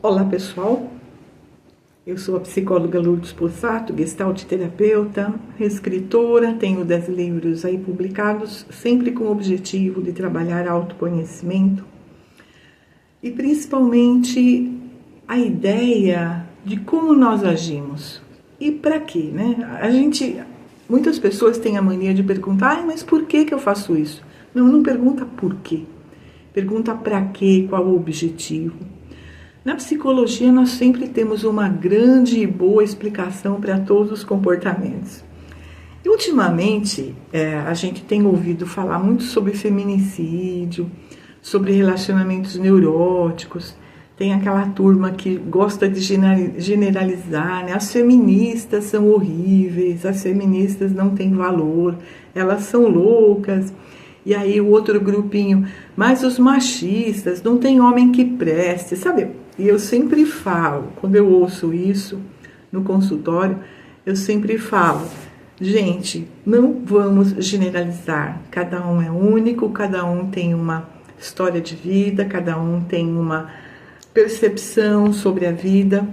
Olá pessoal, eu sou a psicóloga Lourdes Possato, gestalt terapeuta, escritora, tenho 10 livros aí publicados, sempre com o objetivo de trabalhar autoconhecimento e principalmente a ideia de como nós agimos e para quê, né? Muitas pessoas têm a mania de perguntar, mas por que eu faço isso? Não pergunta por quê, pergunta para quê, qual o objetivo. Na psicologia, nós sempre temos uma grande e boa explicação para todos os comportamentos. E, ultimamente, a gente tem ouvido falar muito sobre feminicídio, sobre relacionamentos neuróticos. Tem aquela turma que gosta de generalizar, né? As feministas são horríveis, as feministas não têm valor, elas são loucas. E aí o outro grupinho, mas os machistas, não tem homem que preste, sabe? E eu sempre falo, quando eu ouço isso no consultório, eu sempre falo, gente, não vamos generalizar, cada um é único, cada um tem uma história de vida, cada um tem uma percepção sobre a vida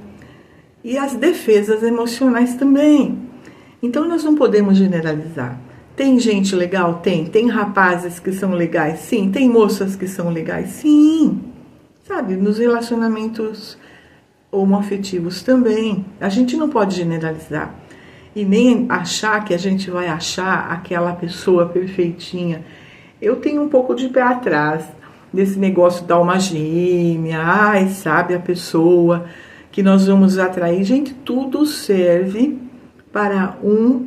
e as defesas emocionais também. Então nós não podemos generalizar. Tem gente legal? Tem rapazes que são legais? Sim. Tem moças que são legais? Sim. Sabe, nos relacionamentos homoafetivos também. A gente não pode generalizar. E nem achar que a gente vai achar aquela pessoa perfeitinha. Eu tenho um pouco de pé atrás desse negócio da alma gêmea. Ai, sabe, a pessoa que nós vamos atrair. Gente, tudo serve para um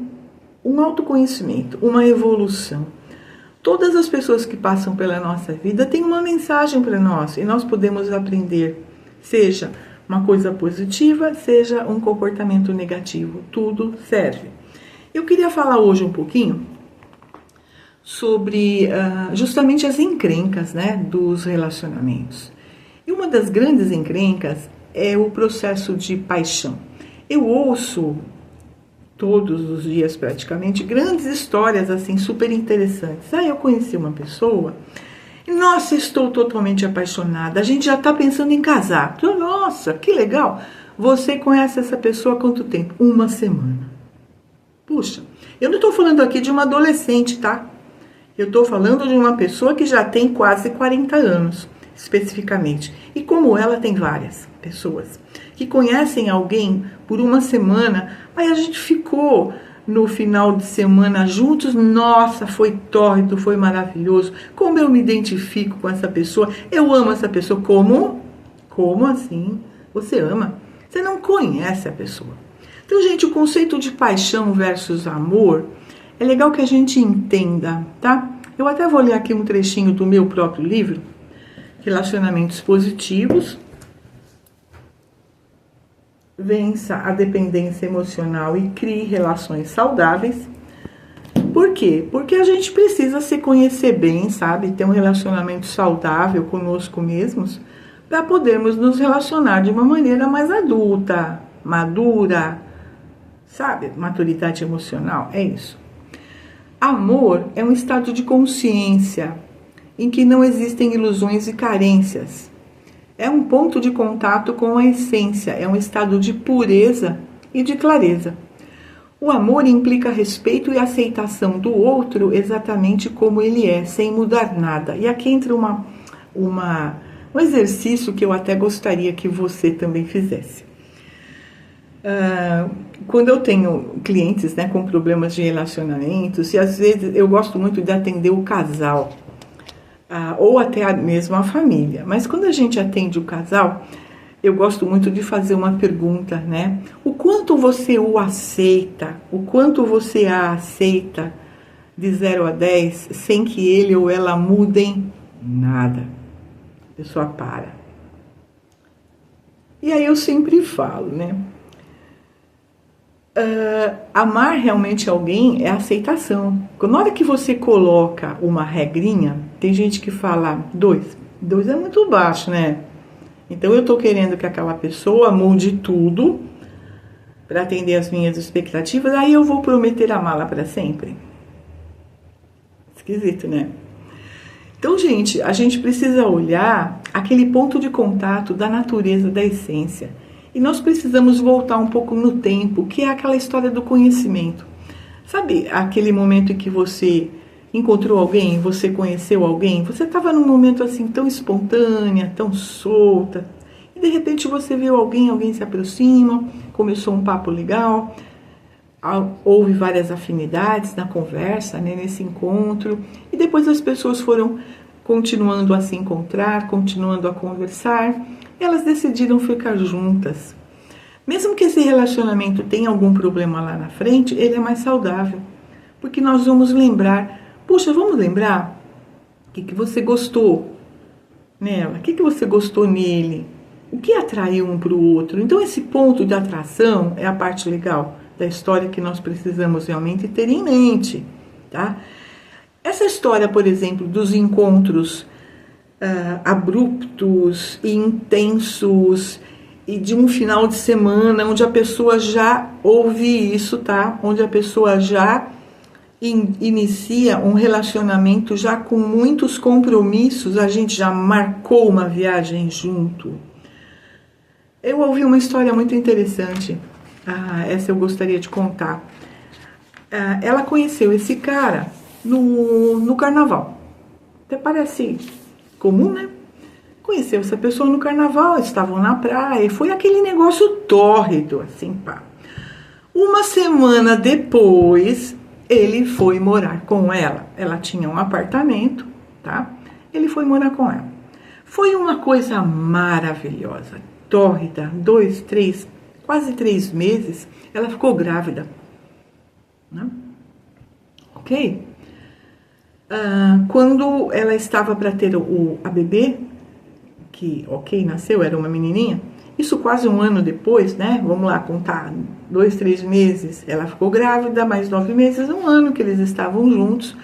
autoconhecimento, uma evolução. Todas as pessoas que passam pela nossa vida têm uma mensagem para nós e nós podemos aprender, seja uma coisa positiva, seja um comportamento negativo, tudo serve. Eu queria falar hoje um pouquinho sobre justamente as encrencas, né, dos relacionamentos. E uma das grandes encrencas é o processo de paixão. Eu ouço todos os dias praticamente, grandes histórias assim, super interessantes. Eu conheci uma pessoa e, nossa, estou totalmente apaixonada, a gente já está pensando em casar. Nossa, que legal! Você conhece essa pessoa há quanto tempo? 1 semana. Puxa, eu não estou falando aqui de uma adolescente, tá? Eu estou falando de uma pessoa que já tem quase 40 anos, especificamente. E como ela, tem várias pessoas que conhecem alguém por 1 semana, aí a gente ficou no final de semana juntos, nossa, foi tórrido, foi maravilhoso, como eu me identifico com essa pessoa, eu amo essa pessoa, como? Como assim? Você ama? Você não conhece a pessoa. Então, gente, o conceito de paixão versus amor, é legal que a gente entenda, tá? Eu até vou ler aqui um trechinho do meu próprio livro, Relacionamentos Positivos. Vença a dependência emocional e crie relações saudáveis. Por quê? Porque a gente precisa se conhecer bem, sabe? Ter um relacionamento saudável conosco mesmos, para podermos nos relacionar de uma maneira mais adulta, madura, sabe? Maturidade emocional, é isso. Amor é um estado de consciência em que não existem ilusões e carências. É um ponto de contato com a essência, é um estado de pureza e de clareza. O amor implica respeito e aceitação do outro exatamente como ele é, sem mudar nada. E aqui entra um exercício que eu até gostaria que você também fizesse. Quando eu tenho clientes, né, com problemas de relacionamentos, e às vezes eu gosto muito de atender o casal, ou até mesmo a família. Mas quando a gente atende o casal, eu gosto muito de fazer uma pergunta, né? O quanto você o aceita, o quanto você a aceita de 0 a 10, sem que ele ou ela mudem nada. A pessoa para. E aí eu sempre falo, né? Amar realmente alguém é aceitação. Na hora que você coloca uma regrinha, tem gente que fala 2 é muito baixo, né? Então eu tô querendo que aquela pessoa mude tudo para atender as minhas expectativas, aí eu vou prometer amá-la para sempre. Esquisito, né? Então, gente, a gente precisa olhar aquele ponto de contato da natureza, da essência. E nós precisamos voltar um pouco no tempo, que é aquela história do conhecimento. Sabe aquele momento em que você encontrou alguém, você conheceu alguém, você estava num momento assim tão espontânea, tão solta, e de repente você viu alguém se aproxima, começou um papo legal, houve várias afinidades na conversa, né, nesse encontro, e depois as pessoas foram continuando a se encontrar, continuando a conversar, e elas decidiram ficar juntas. Mesmo que esse relacionamento tenha algum problema lá na frente, ele é mais saudável, porque nós vamos lembrar, puxa, vamos lembrar o que você gostou nela, o que você gostou nele, o que atraiu um para o outro. Então esse ponto de atração é a parte legal da história que nós precisamos realmente ter em mente, tá? Essa história, por exemplo, dos encontros abruptos e intensos e de um final de semana onde a pessoa já ouve isso, tá? Onde a pessoa já inicia um relacionamento já com muitos compromissos, a gente já marcou uma viagem junto. Eu ouvi uma história muito interessante, essa eu gostaria de contar. Ela conheceu esse cara no carnaval. Até parece comum, né? Conheceu essa pessoa no carnaval, estavam na praia, e foi aquele negócio tórrido, assim, pá. Uma semana depois, ele foi morar com ela. Ela tinha um apartamento, tá? Ele foi morar com ela. Foi uma coisa maravilhosa, tórrida, 2, 3, quase 3 meses, ela ficou grávida, né? Ok? Quando ela estava para ter a bebê, que, ok, nasceu, era uma menininha, isso quase um ano depois, né? Vamos lá contar, 2, 3 meses, ela ficou grávida, mais 9 meses, um ano que eles estavam juntos,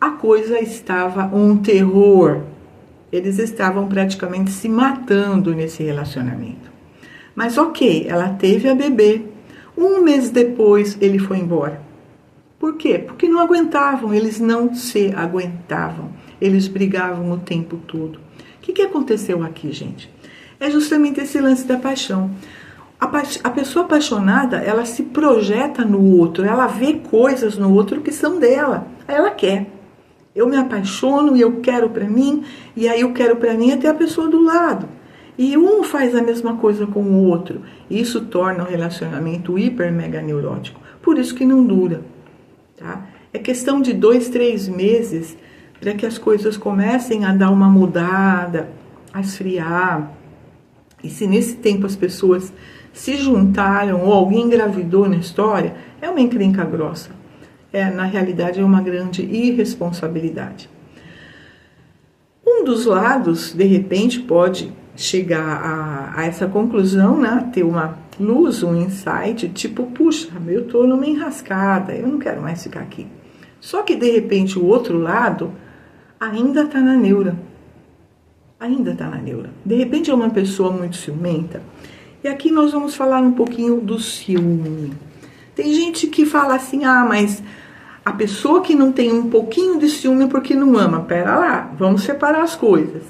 a coisa estava um terror. Eles estavam praticamente se matando nesse relacionamento. Mas ok, ela teve a bebê. Um mês depois, ele foi embora. Por quê? Porque não aguentavam, eles não se aguentavam. Eles brigavam o tempo todo. O que aconteceu aqui, gente? É justamente esse lance da paixão. A pessoa apaixonada, ela se projeta no outro, ela vê coisas no outro que são dela. Aí ela quer. Eu me apaixono e eu quero pra mim, e aí eu quero pra mim até a pessoa do lado. E um faz a mesma coisa com o outro. Isso torna o relacionamento hiper mega neurótico. Por isso que não dura. Tá? É questão de 2, 3 meses para que as coisas comecem a dar uma mudada, a esfriar. E se nesse tempo as pessoas se juntaram ou alguém engravidou na história, é uma encrenca grossa. Na realidade, é uma grande irresponsabilidade. Um dos lados, de repente, pode chegar a essa conclusão, né? Ter uma luz, um insight, tipo, puxa, eu tô numa enrascada, eu não quero mais ficar aqui. Só que, de repente, o outro lado ainda tá na neura. Ainda tá na neura. De repente, é uma pessoa muito ciumenta. E aqui nós vamos falar um pouquinho do ciúme. Tem gente que fala assim, mas a pessoa que não tem um pouquinho de ciúme porque não ama. Pera lá, vamos separar as coisas.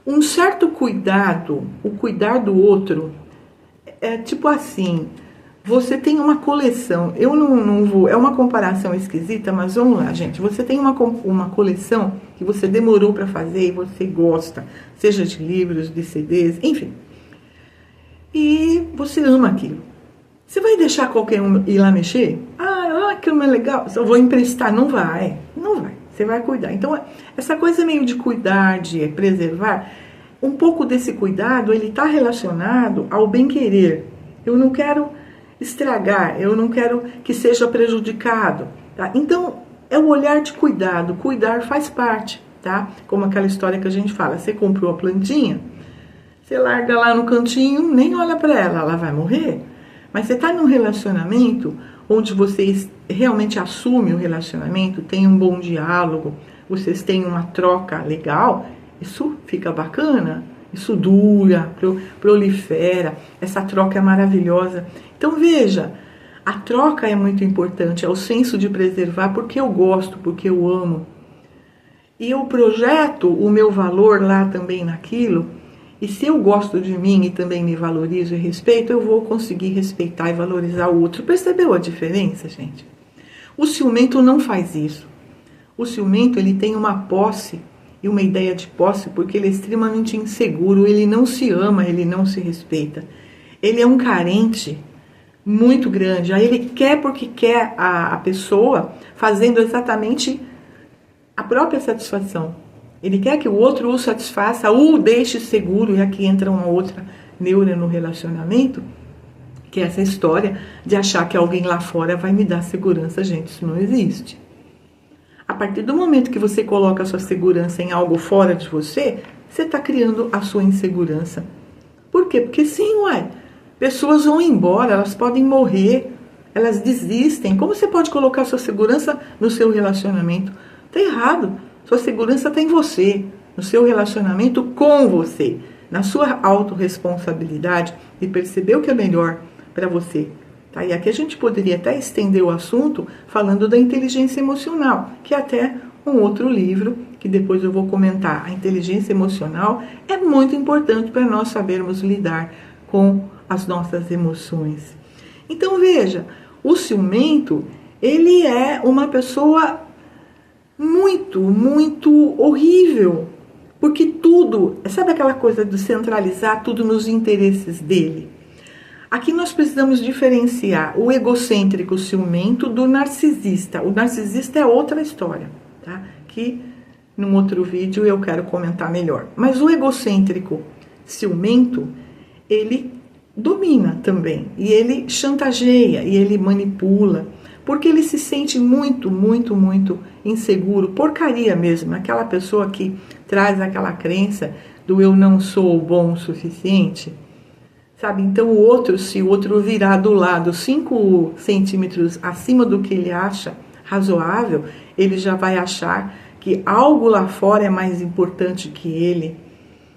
Um certo cuidado, o cuidar do outro, é tipo assim, você tem uma coleção, eu não vou, é uma comparação esquisita, mas vamos lá, gente. Você tem uma coleção que você demorou para fazer e você gosta, seja de livros, de CDs, enfim. E você ama aquilo. Você vai deixar qualquer um ir lá mexer? Aquilo não é legal, eu vou emprestar. Não vai. Você vai cuidar. Então, essa coisa meio de cuidar, de preservar, um pouco desse cuidado, ele está relacionado ao bem-querer. Eu não quero estragar, eu não quero que seja prejudicado. Tá? Então, é o olhar de cuidado. Cuidar faz parte, tá? Como aquela história que a gente fala, você comprou a plantinha, você larga lá no cantinho, nem olha para ela, ela vai morrer. Mas você está num relacionamento onde vocês realmente assumem o relacionamento, tem um bom diálogo, vocês têm uma troca legal, isso fica bacana, isso dura, prolifera, essa troca é maravilhosa. Então veja, a troca é muito importante, é o senso de preservar porque eu gosto, porque eu amo. e eu projeto o meu valor lá também naquilo, e se eu gosto de mim e também me valorizo e respeito, eu vou conseguir respeitar e valorizar o outro. Percebeu a diferença, gente? O ciumento não faz isso. O ciumento, ele tem uma posse e uma ideia de posse porque ele é extremamente inseguro, ele não se ama, ele não se respeita. Ele é um carente muito grande. Aí ele quer porque quer a pessoa fazendo exatamente a própria satisfação. Ele quer que o outro o satisfaça, o deixe seguro, e aqui entra uma outra neura no relacionamento, que é essa história de achar que alguém lá fora vai me dar segurança. Gente, isso não existe. A partir do momento que você coloca a sua segurança em algo fora de você, você está criando a sua insegurança. Por quê? Porque sim, pessoas vão embora, elas podem morrer, elas desistem. Como você pode colocar a sua segurança no seu relacionamento? Está errado. Sua segurança está em você, no seu relacionamento com você, na sua autorresponsabilidade e perceber o que é melhor para você. Tá? E aqui a gente poderia até estender o assunto falando da inteligência emocional, que é até um outro livro que depois eu vou comentar. A inteligência emocional é muito importante para nós sabermos lidar com as nossas emoções. Então veja, o ciumento, ele é uma pessoa muito horrível, porque tudo, sabe aquela coisa de centralizar tudo nos interesses dele? Aqui nós precisamos diferenciar o egocêntrico ciumento do narcisista. O narcisista é outra história, tá? Que num outro vídeo eu quero comentar melhor. Mas o egocêntrico ciumento, ele domina também, e ele chantageia, e ele manipula, porque ele se sente muito inseguro, porcaria mesmo, aquela pessoa que traz aquela crença do eu não sou bom o suficiente, sabe? Então o outro, se o outro virar do lado 5 centímetros acima do que ele acha razoável, ele já vai achar que algo lá fora é mais importante que ele,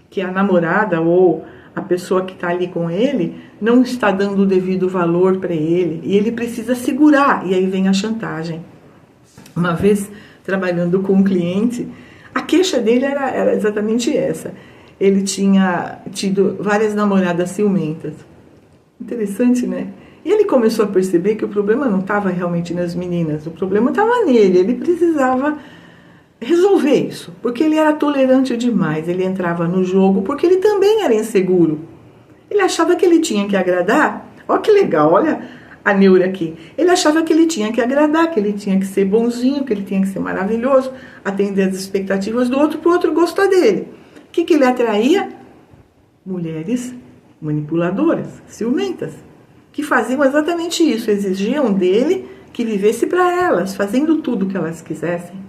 que a namorada ou a pessoa que está ali com ele não está dando o devido valor para ele, e ele precisa segurar, e aí vem a chantagem. Uma vez, trabalhando com um cliente, a queixa dele era exatamente essa. Ele tinha tido várias namoradas ciumentas. Interessante, né? E ele começou a perceber que o problema não estava realmente nas meninas, o problema estava nele, ele precisava resolver isso, porque ele era tolerante demais, ele entrava no jogo porque ele também era inseguro. Ele achava que ele tinha que agradar. Olha que legal, olha a neura aqui. Ele achava que ele tinha que agradar, que ele tinha que ser bonzinho, que ele tinha que ser maravilhoso, atender as expectativas do outro para o outro gostar dele. O que ele atraía? Mulheres manipuladoras, ciumentas, que faziam exatamente isso, exigiam dele que vivesse para elas, fazendo tudo o que elas quisessem,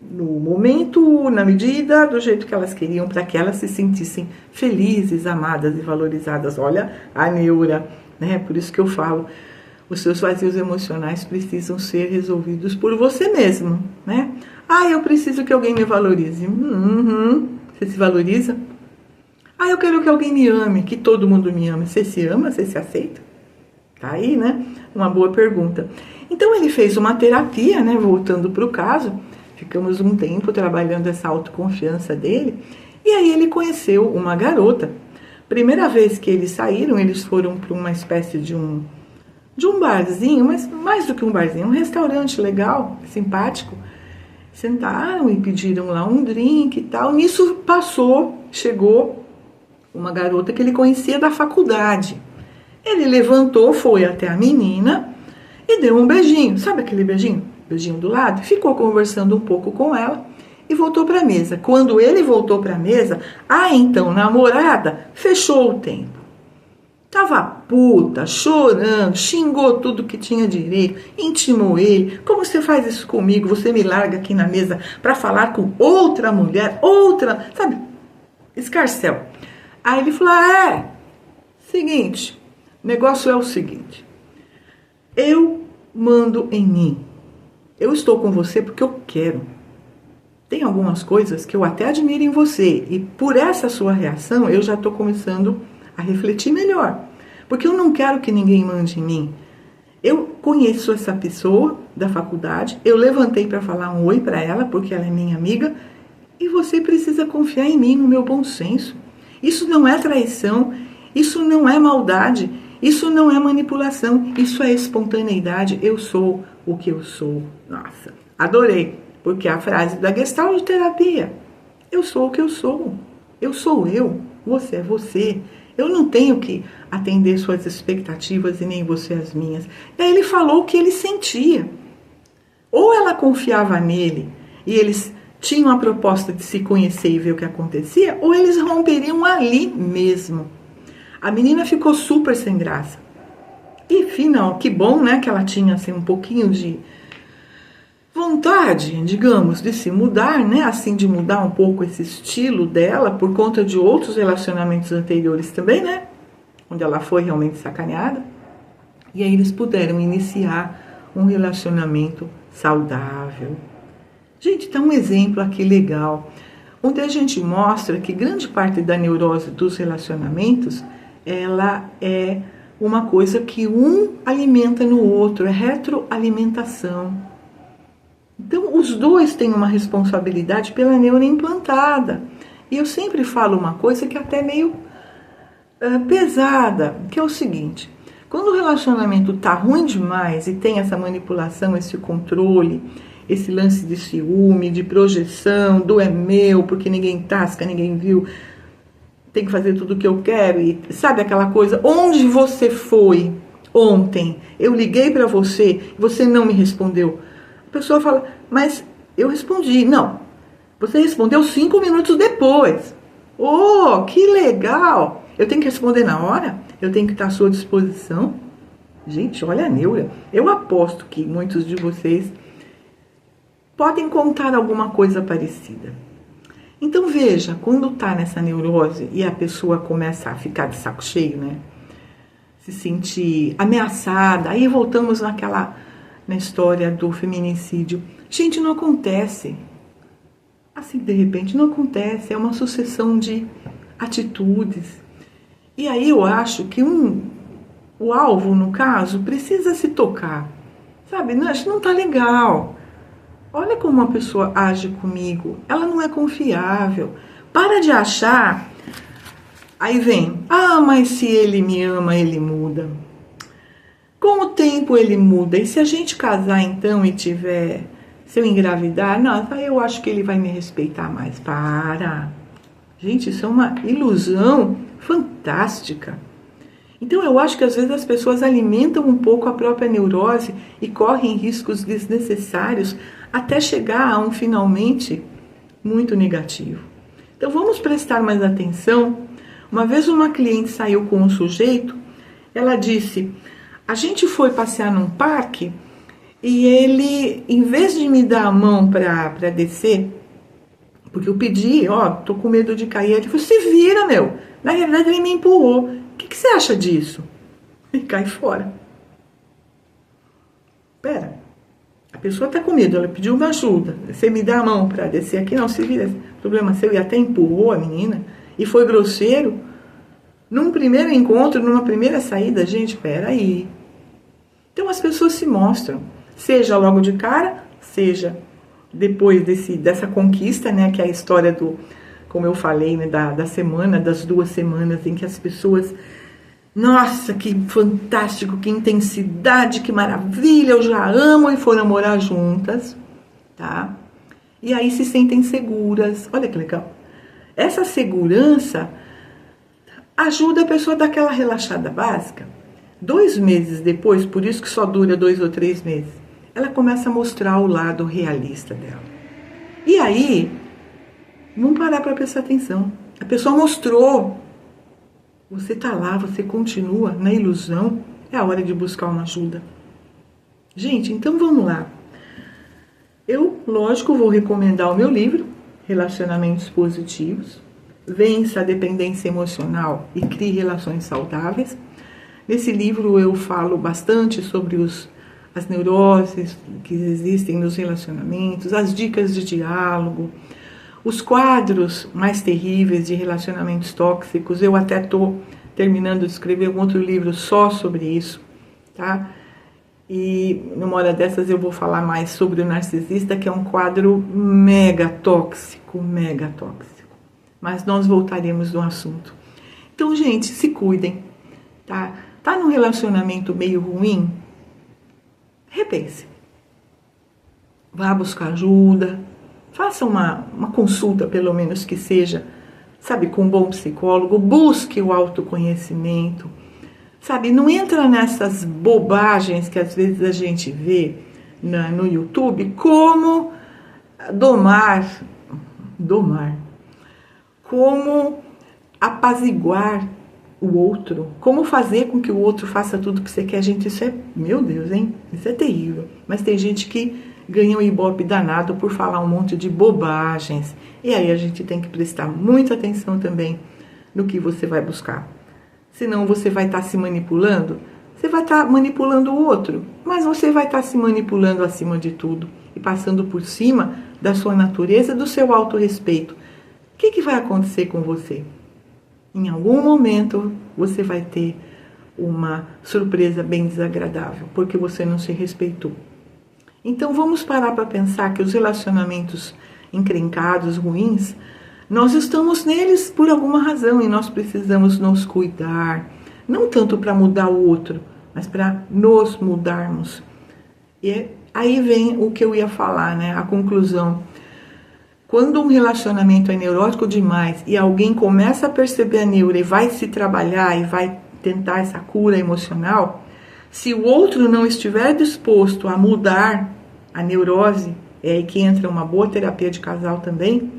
no momento, na medida, do jeito que elas queriam, para que elas se sentissem felizes, amadas e valorizadas. Olha a neura, né? Por isso que eu falo, os seus vazios emocionais precisam ser resolvidos por você mesmo, né? Ah, eu preciso que alguém me valorize. Você se valoriza? Ah, eu quero que alguém me ame, que todo mundo me ame. Você se ama? Você se aceita? Tá aí, né? Uma boa pergunta. Então ele fez uma terapia, né? Voltando para o caso, ficamos um tempo trabalhando essa autoconfiança dele, e aí ele conheceu uma garota. Primeira vez que eles saíram, eles foram para uma espécie de um barzinho, mas mais do que um barzinho, um restaurante legal, simpático. Sentaram e pediram lá um drink e tal. Nisso chegou uma garota que ele conhecia da faculdade. Ele levantou, foi até a menina e deu um beijinho. Sabe aquele beijinho? Beijinho do lado. Ficou conversando um pouco com ela e voltou para a mesa. Quando ele voltou para a mesa, a então namorada fechou o tempo. Tava puta, chorando, xingou tudo que tinha direito, intimou ele. Como você faz isso comigo? Você me larga aqui na mesa para falar com outra mulher, sabe? Escarcel. Aí ele falou, seguinte, o negócio é o seguinte, eu mando em mim. Eu estou com você porque eu quero. Tem algumas coisas que eu até admiro em você, e por essa sua reação eu já estou começando a refletir melhor, porque eu não quero que ninguém mande em mim. Eu conheço essa pessoa da faculdade, eu levantei para falar um oi para ela, porque ela é minha amiga, e você precisa confiar em mim, no meu bom senso. Isso não é traição, isso não é maldade, isso não é manipulação, isso é espontaneidade. Eu sou o que eu sou. Nossa, adorei, porque é a frase da Gestalt terapia. Eu sou o que eu sou. Eu sou eu, você é você. Eu não tenho que atender suas expectativas e nem você as minhas. E aí ele falou o que ele sentia. Ou ela confiava nele e eles tinham a proposta de se conhecer e ver o que acontecia, ou eles romperiam ali mesmo. A menina ficou super sem graça. E final, que bom, né, que ela tinha assim, um pouquinho de vontade, digamos, de se mudar, né, assim, de mudar um pouco esse estilo dela, por conta de outros relacionamentos anteriores também, né, onde ela foi realmente sacaneada. E aí eles puderam iniciar um relacionamento saudável. Gente, tá um exemplo aqui legal, onde a gente mostra que grande parte da neurose dos relacionamentos, ela é uma coisa que um alimenta no outro, é retroalimentação. Então, os dois têm uma responsabilidade pela neura implantada. E eu sempre falo uma coisa que é até meio pesada, que é o seguinte: quando o relacionamento tá ruim demais e tem essa manipulação, esse controle, esse lance de ciúme, de projeção, do é meu, porque ninguém tasca, ninguém viu, tem que fazer tudo o que eu quero, e sabe aquela coisa, onde você foi ontem? Eu liguei para você, você não me respondeu. A pessoa fala, mas eu respondi. Não, você respondeu 5 minutos depois. Oh, que legal! Eu tenho que responder na hora? Eu tenho que estar à sua disposição? Gente, olha a neura. Eu aposto que muitos de vocês podem contar alguma coisa parecida. Então veja, quando está nessa neurose e a pessoa começa a ficar de saco cheio, né? Se sentir ameaçada, aí voltamos na história do feminicídio. Gente, não acontece. Assim, de repente, não acontece. É uma sucessão de atitudes. E aí eu acho que o alvo, no caso, precisa se tocar. Sabe, acho que não tá legal. Olha como uma pessoa age comigo. Ela não é confiável. Para de achar. Aí vem, mas se ele me ama, ele muda. Com o tempo ele muda. E se a gente casar então e se eu engravidar, não, eu acho que ele vai me respeitar mais. Para. Gente, isso é uma ilusão fantástica. Então eu acho que às vezes as pessoas alimentam um pouco a própria neurose e correm riscos desnecessários até chegar a um finalmente muito negativo. Então vamos prestar mais atenção. Uma vez uma cliente saiu com um sujeito, ela disse, a gente foi passear num parque e ele, em vez de me dar a mão para descer, porque eu pedi, tô com medo de cair, ele falou, se vira, meu. Na realidade ele me empurrou. O que você acha disso? E cai fora. Pera, a pessoa está com medo, ela pediu uma ajuda. Você me dá a mão para descer aqui? Não, se vira. Problema seu, e até empurrou a menina. E foi grosseiro. Num primeiro encontro, numa primeira saída, gente, peraí. Então as pessoas se mostram. Seja logo de cara, seja depois dessa conquista, né? Que é a história do... Como eu falei, né, da semana, das 2 semanas em que as pessoas... Nossa, que fantástico, que intensidade, que maravilha, eu já amo, e foram morar juntas, tá? E aí se sentem seguras. Olha que legal. Essa segurança ajuda a pessoa a dar aquela relaxada básica. 2 meses depois, por isso que só dura 2 ou 3 meses, ela começa a mostrar o lado realista dela. E aí... Vamos parar para prestar atenção. A pessoa mostrou. Você está lá, você continua na ilusão. É a hora de buscar uma ajuda. Gente, então vamos lá. Eu, lógico, vou recomendar o meu livro, Relacionamentos Positivos. Vença a dependência emocional e crie relações saudáveis. Nesse livro eu falo bastante sobre as neuroses que existem nos relacionamentos, as dicas de diálogo, os quadros mais terríveis de relacionamentos tóxicos. Eu até estou terminando de escrever um outro livro só sobre isso, tá? E numa hora dessas eu vou falar mais sobre o narcisista, que é um quadro mega tóxico, mega tóxico. Mas nós voltaremos no assunto. Então, gente, se cuidem, tá? Tá num relacionamento meio ruim? Repense. Vá buscar ajuda, faça uma consulta, pelo menos que seja, sabe, com um bom psicólogo, busque o autoconhecimento, sabe, não entra nessas bobagens que às vezes a gente vê no YouTube, como domar, como apaziguar o outro, como fazer com que o outro faça tudo que você quer. Gente, isso é, meu Deus, hein? Isso é terrível. Mas tem gente que ganha um ibope danado por falar um monte de bobagens. E aí a gente tem que prestar muita atenção também no que você vai buscar. Senão você vai estar se manipulando. Você vai estar manipulando o outro, mas você vai estar se manipulando acima de tudo e passando por cima da sua natureza, do seu autorrespeito. O que vai acontecer com você? Em algum momento você vai ter uma surpresa bem desagradável, porque você não se respeitou. Então vamos parar para pensar que os relacionamentos encrencados, ruins, nós estamos neles por alguma razão e nós precisamos nos cuidar. Não tanto para mudar o outro, mas para nos mudarmos. E aí vem o que eu ia falar, né? A conclusão. Quando um relacionamento é neurótico demais e alguém começa a perceber a neura e vai se trabalhar e vai tentar essa cura emocional, se o outro não estiver disposto a mudar a neurose, é aí que entra uma boa terapia de casal também,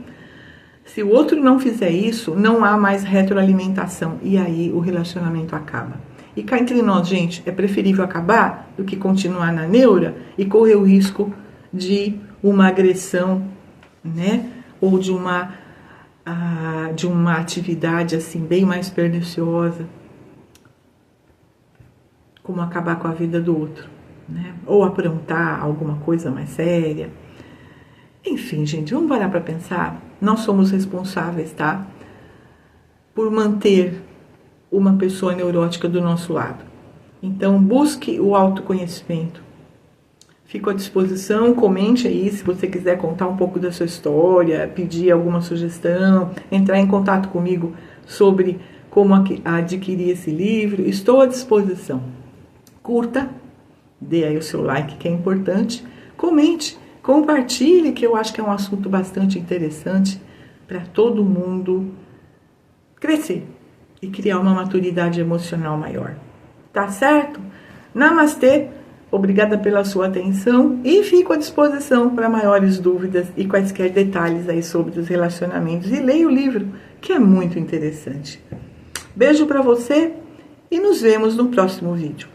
se o outro não fizer isso, não há mais retroalimentação e aí o relacionamento acaba. E cá entre nós, gente, é preferível acabar do que continuar na neura e correr o risco de uma agressão, né? Ou de uma atividade assim bem mais perniciosa, como acabar com a vida do outro, né? Ou aprontar alguma coisa mais séria. Enfim, gente, vamos parar para pensar. Nós somos responsáveis, tá? Por manter uma pessoa neurótica do nosso lado. Então, busque o autoconhecimento. Fico à disposição, comente aí se você quiser contar um pouco da sua história, pedir alguma sugestão, entrar em contato comigo sobre como adquirir esse livro. Estou à disposição. Curta, dê aí o seu like, que é importante. Comente, compartilhe, que eu acho que é um assunto bastante interessante para todo mundo crescer e criar uma maturidade emocional maior. Tá certo? Namastê! Obrigada pela sua atenção e fico à disposição para maiores dúvidas e quaisquer detalhes aí sobre os relacionamentos. E leia o livro, que é muito interessante. Beijo para você e nos vemos no próximo vídeo.